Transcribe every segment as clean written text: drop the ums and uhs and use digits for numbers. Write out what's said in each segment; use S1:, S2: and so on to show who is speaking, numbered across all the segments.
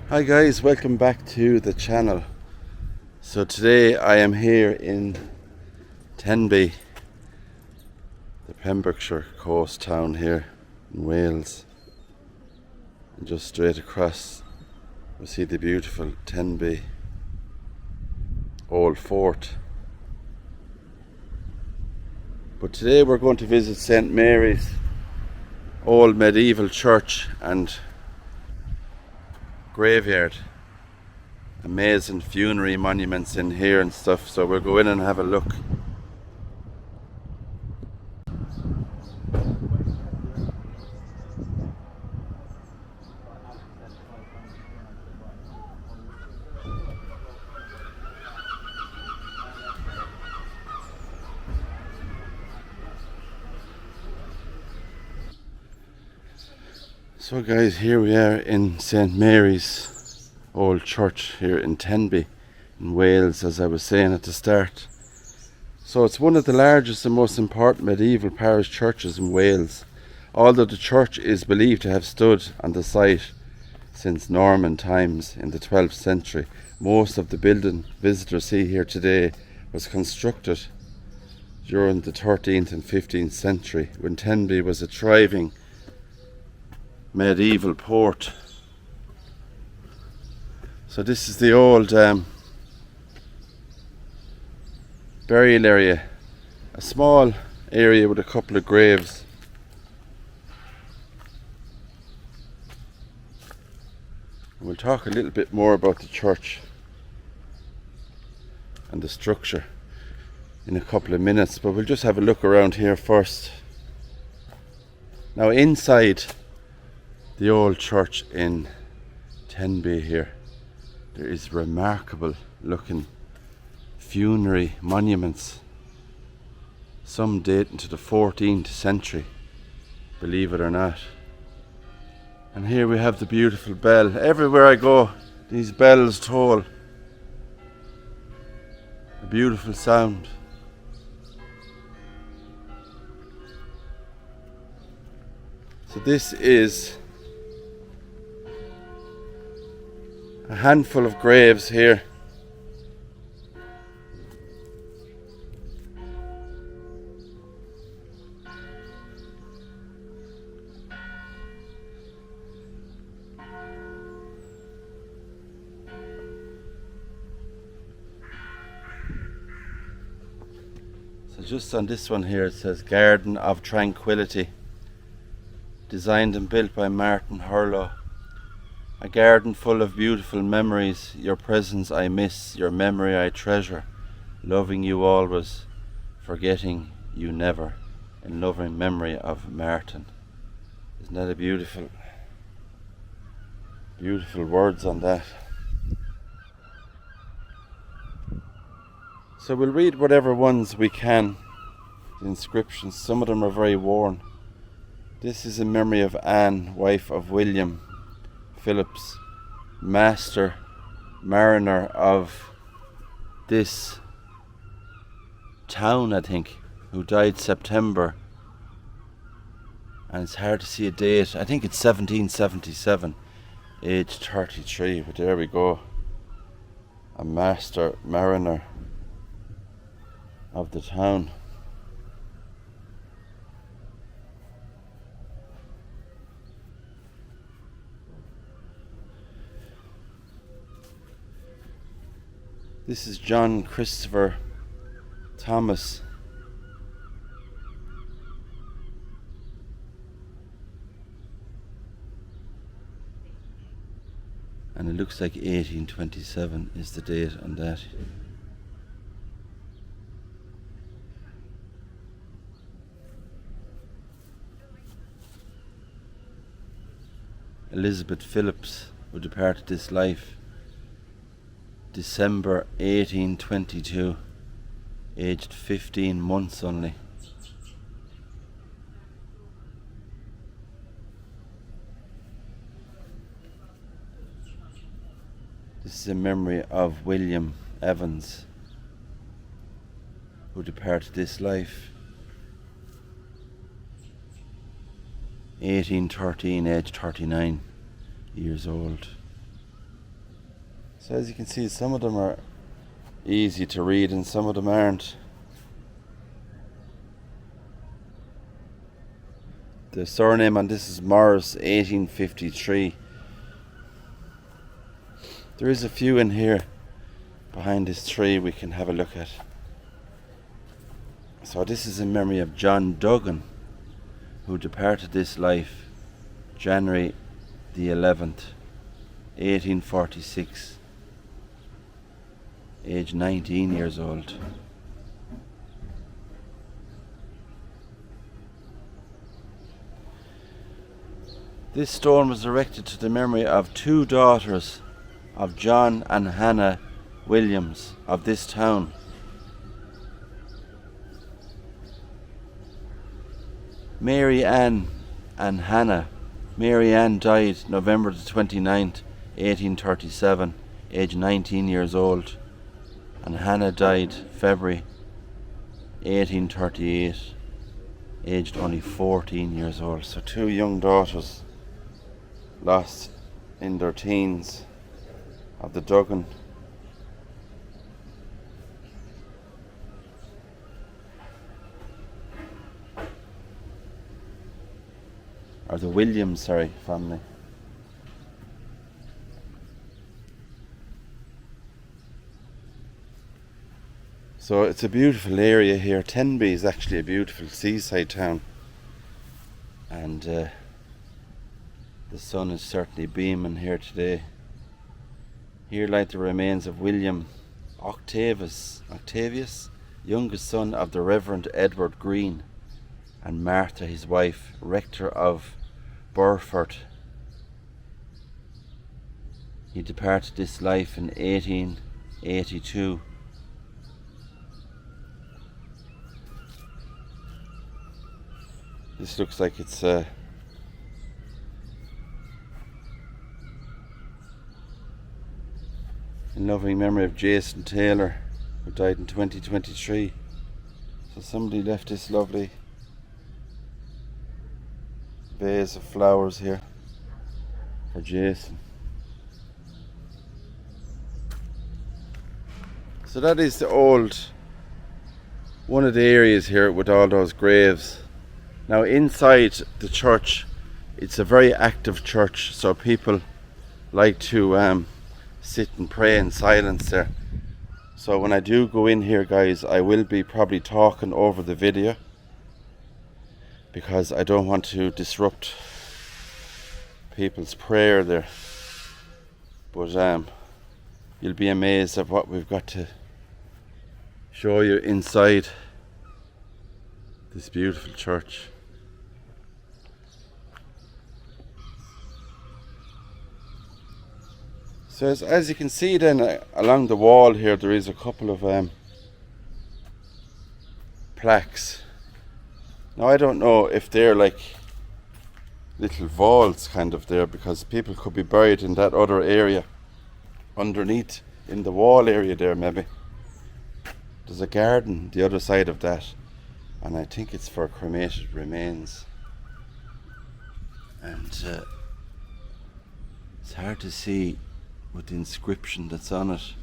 S1: Hi guys, welcome back to the channel. So today I am here in Tenby, the Pembrokeshire coast town here in Wales. And just straight across we see the beautiful Tenby Old Fort. But today we're going to visit St Mary's old medieval church and graveyard. Amazing funerary monuments in here and stuff, so we'll go in and have a look. So guys, here we are in St Mary's old church here in Tenby in Wales, as I was saying at the start. So it's one of the largest and most important medieval parish churches in Wales, although the church is believed to have stood on the site since Norman times in the 12th century. Most of the building visitors see here today was constructed during the 13th and 15th century, when Tenby was a thriving medieval port. So this is the old burial area, a small area with a couple of graves. We'll talk a little bit more about the church and the structure in a couple of minutes, but we'll just have a look around here first. Now inside the old church in Tenby here, there is remarkable looking funerary monuments, some dating to the 14th century, believe it or not. And here we have the beautiful bell. Everywhere I go, these bells toll. A beautiful sound. So this is a handful of graves here. So just on this one here it says Garden of Tranquility, designed and built by Martin Hurlow. A garden full of beautiful memories, your presence I miss, your memory I treasure, loving you always, forgetting you never, in loving memory of Martin. Isn't that a beautiful words on that? So we'll read whatever ones we can, the inscriptions. Some of them are very worn. This is in memory of Anne, wife of William Phillips, master mariner of this town, I think, who died September, and it's hard to see a date. I think it's 1777, age 33, but there we go. A master mariner of the town. This is John Christopher Thomas. And it looks like 1827 is the date on that. Elizabeth Phillips, who departed this life December 1822, aged 15 months only. This is in memory of William Evans, who departed this life 1813, aged 39 years old. So as you can see, some of them are easy to read and some of them aren't. The surname on this is Morris, 1853. There is a few in here behind this tree we can have a look at. So this is in memory of John Duggan, who departed this life January the 11th, 1846, age 19 years old. This stone was erected to the memory of two daughters of John and Hannah Williams of this town. Mary Ann and Hannah. Mary Ann died November the 29th, 1837, aged 19 years old, and Hannah died February 1838, aged only 14 years old. So two young daughters lost in their teens of the Duggan. Or the Williams, family. So it's a beautiful area here. Tenby is actually a beautiful seaside town, and the sun is certainly beaming here today. Here lie the remains of William Octavius, youngest son of the Reverend Edward Green, and Martha, his wife, rector of Burford. He departed this life in 1882. This looks like it's in loving memory of Jason Taylor, who died in 2023. So somebody left this lovely vase of flowers here for Jason. So that is one of the areas here with all those graves. Now inside the church, it's a very active church, so people like to sit and pray in silence there. So when I do go in here, guys, I will be probably talking over the video, because I don't want to disrupt people's prayer there. But you'll be amazed at what we've got to show you inside this beautiful church. So as you can see then, along the wall here, there is a couple of plaques. Now I don't know if they're like little vaults kind of there, because people could be buried in that other area underneath in the wall area there. Maybe there's a garden the other side of that, and I think it's for cremated remains. And it's hard to see with the inscription that's on it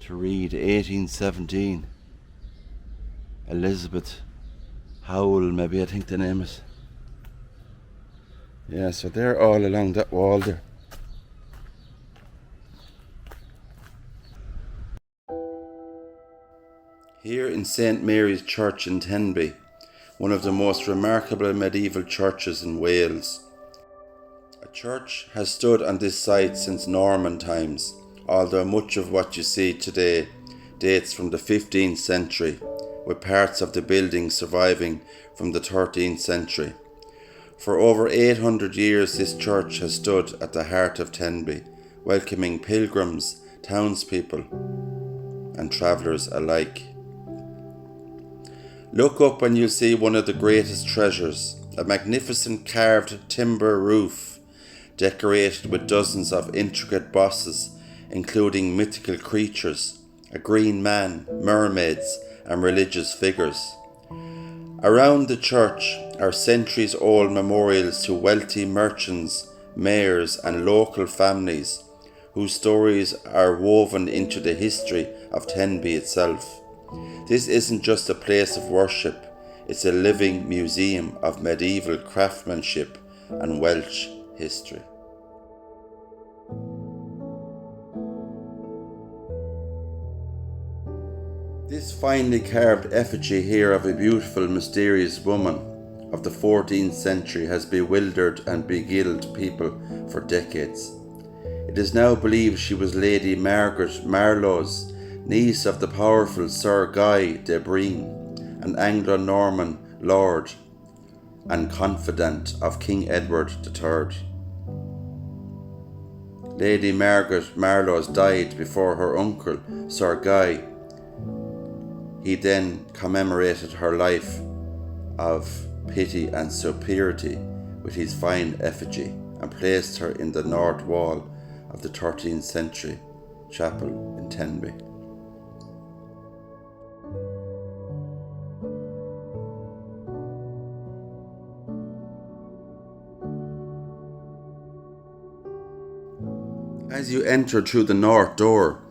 S1: to read 1817. Elizabeth Howell, maybe, I think the name is. Yeah, so they're all along that wall there. Here in St Mary's Church in Tenby, one of the most remarkable medieval churches in Wales. A church has stood on this site since Norman times, although much of what you see today dates from the 15th century, with parts of the building surviving from the 13th century. For over 800 years this church has stood at the heart of Tenby, welcoming pilgrims, townspeople and travellers alike. Look up and you'll see one of the greatest treasures, a magnificent carved timber roof, decorated with dozens of intricate bosses, including mythical creatures, a green man, mermaids, and religious figures. Around the church are centuries-old memorials to wealthy merchants, mayors, and local families whose stories are woven into the history of Tenby itself. This isn't just a place of worship, it's a living museum of medieval craftsmanship and Welsh history. This finely carved effigy here of a beautiful, mysterious woman of the 14th century has bewildered and beguiled people for decades. It is now believed she was Lady Margaret Mercer's niece of the powerful Sir Guy de Breen, an Anglo-Norman lord and confidant of King Edward III. Lady Margaret Mercer died before her uncle, Sir Guy. He then commemorated her life of pity and superiority with his fine effigy and placed her in the north wall of the 13th century chapel in Tenby. As you enter through the north door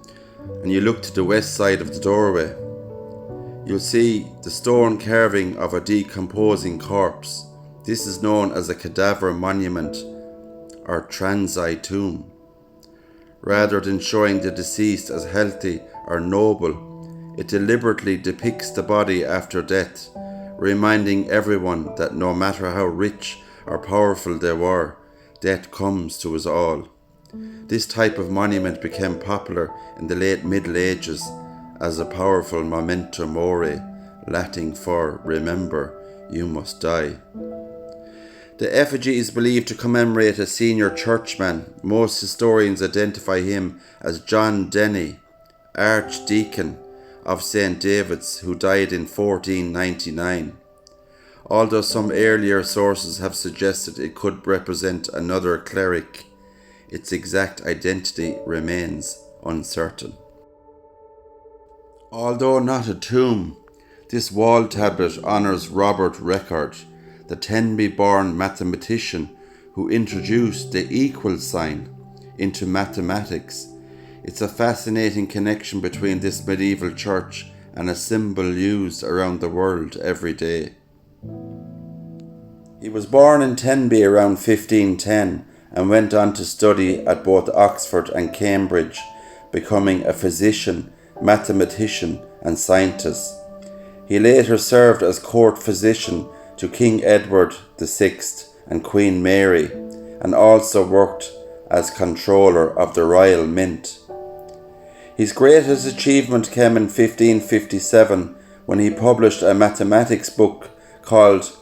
S1: and you look to the west side of the doorway, you'll see the stone carving of a decomposing corpse. This is known as a cadaver monument or transite tomb. Rather than showing the deceased as healthy or noble, it deliberately depicts the body after death, reminding everyone that no matter how rich or powerful they were, death comes to us all. This type of monument became popular in the late Middle Ages as a powerful memento mori, Latin for remember, you must die. The effigy is believed to commemorate a senior churchman. Most historians identify him as John Denny, Archdeacon of St. David's, who died in 1499. Although some earlier sources have suggested it could represent another cleric, its exact identity remains uncertain. Although not a tomb, this wall tablet honours Robert Recorde, the Tenby-born mathematician who introduced the equal sign into mathematics. It's a fascinating connection between this medieval church and a symbol used around the world every day. He was born in Tenby around 1510 and went on to study at both Oxford and Cambridge, becoming a physician, mathematician and scientist. He later served as court physician to King Edward VI and Queen Mary, and also worked as controller of the Royal Mint. His greatest achievement came in 1557 when he published a mathematics book called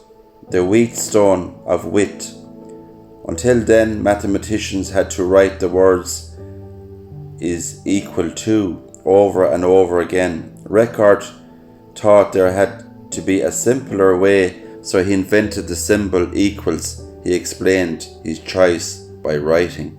S1: The Wheatstone of Wit. Until then, mathematicians had to write the words is equal to over and over again. Recorde thought there had to be a simpler way, so he invented the symbol equals. He explained his choice by writing.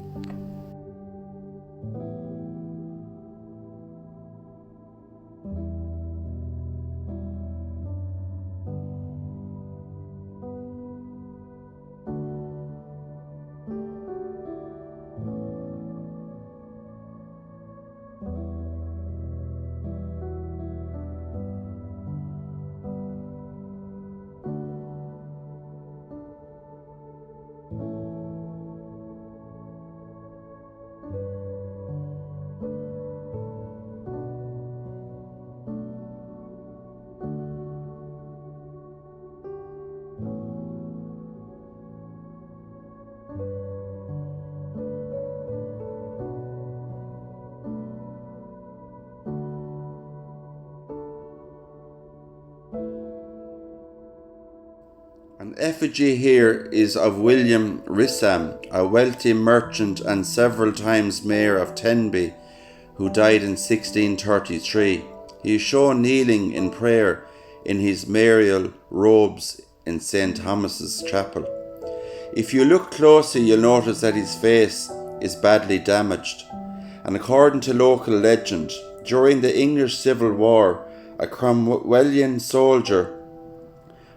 S1: An effigy here is of William Rissam, a wealthy merchant and several times mayor of Tenby, who died in 1633. He is shown kneeling in prayer in his mayoral robes in St. Thomas's Chapel. If you look closely, you'll notice that his face is badly damaged. And according to local legend, during the English Civil War, a Cromwellian soldier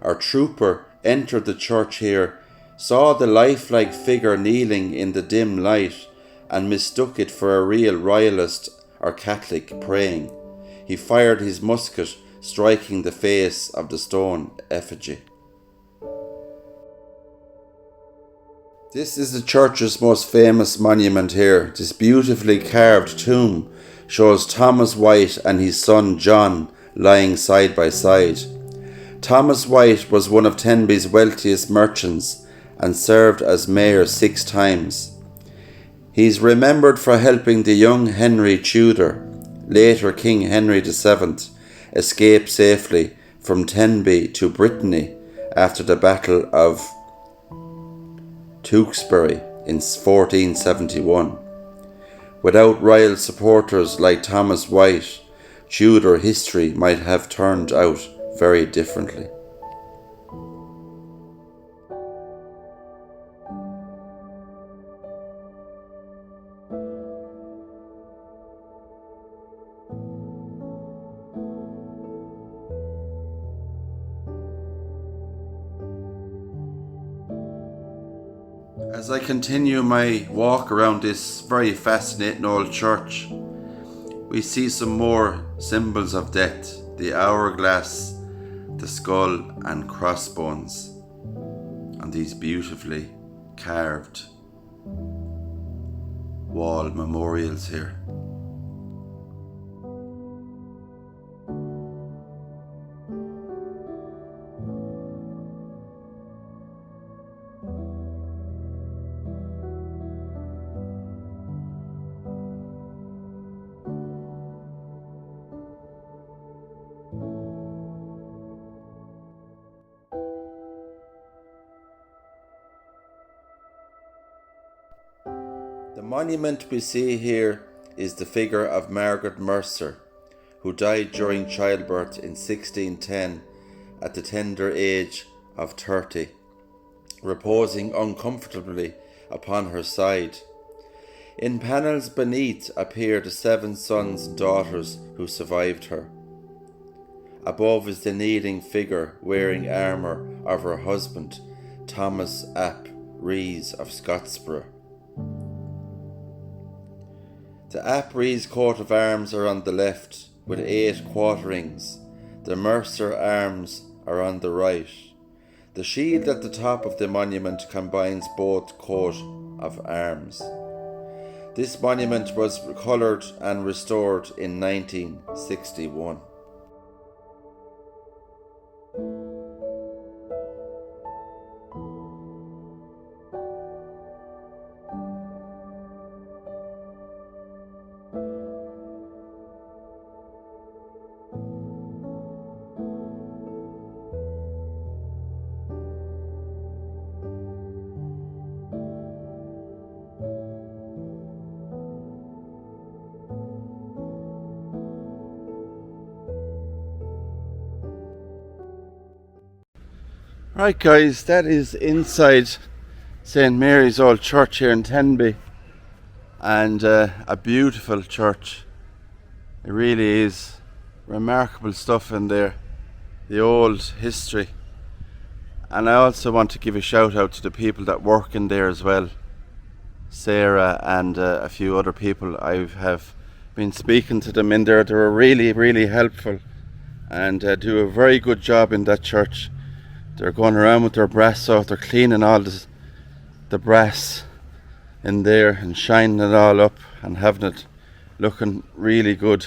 S1: or trooper entered the church here, saw the lifelike figure kneeling in the dim light, and mistook it for a real royalist or Catholic praying. He fired his musket, striking the face of the stone effigy. This is the church's most famous monument here. This beautifully carved tomb shows Thomas White and his son John lying side by side. Thomas White was one of Tenby's wealthiest merchants and served as mayor 6 times. He is remembered for helping the young Henry Tudor, later King Henry VII, escape safely from Tenby to Brittany after the Battle of Tewkesbury in 1471. Without royal supporters like Thomas White, Tudor history might have turned out very differently. As I continue my walk around this very fascinating old church, we see some more symbols of death: the hourglass, the skull and crossbones, and these beautifully carved wall memorials here. The monument we see here is the figure of Margaret Mercer, who died during childbirth in 1610 at the tender age of 30, reposing uncomfortably upon her side. In panels beneath appear the 7 sons and daughters who survived her. Above is the kneeling figure wearing armour of her husband, Thomas ap Rhys of Scottsborough. The ap Rhys coat of arms are on the left, with 8 quarterings. The Mercer arms are on the right. The shield at the top of the monument combines both coat of arms. This monument was coloured and restored in 1961. Right guys, that is inside St. Mary's Old Church here in Tenby, and a beautiful church. It really is. Remarkable stuff in there, the old history. And I also want to give a shout out to the people that work in there as well. Sarah and a few other people. I have been speaking to them in there. They're really helpful and do a very good job in that church. They're going around with their brass saw, they're cleaning all the brass in there and shining it all up and having it looking really good.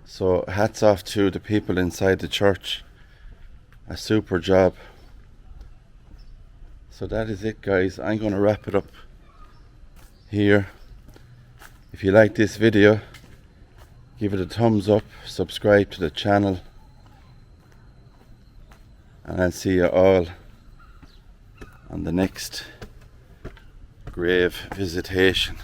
S1: So hats off to the people inside the church. A super job. So that is it guys, I'm going to wrap it up here. If you like this video, give it a thumbs up, subscribe to the channel, and I'll see you all on the next grave visitation.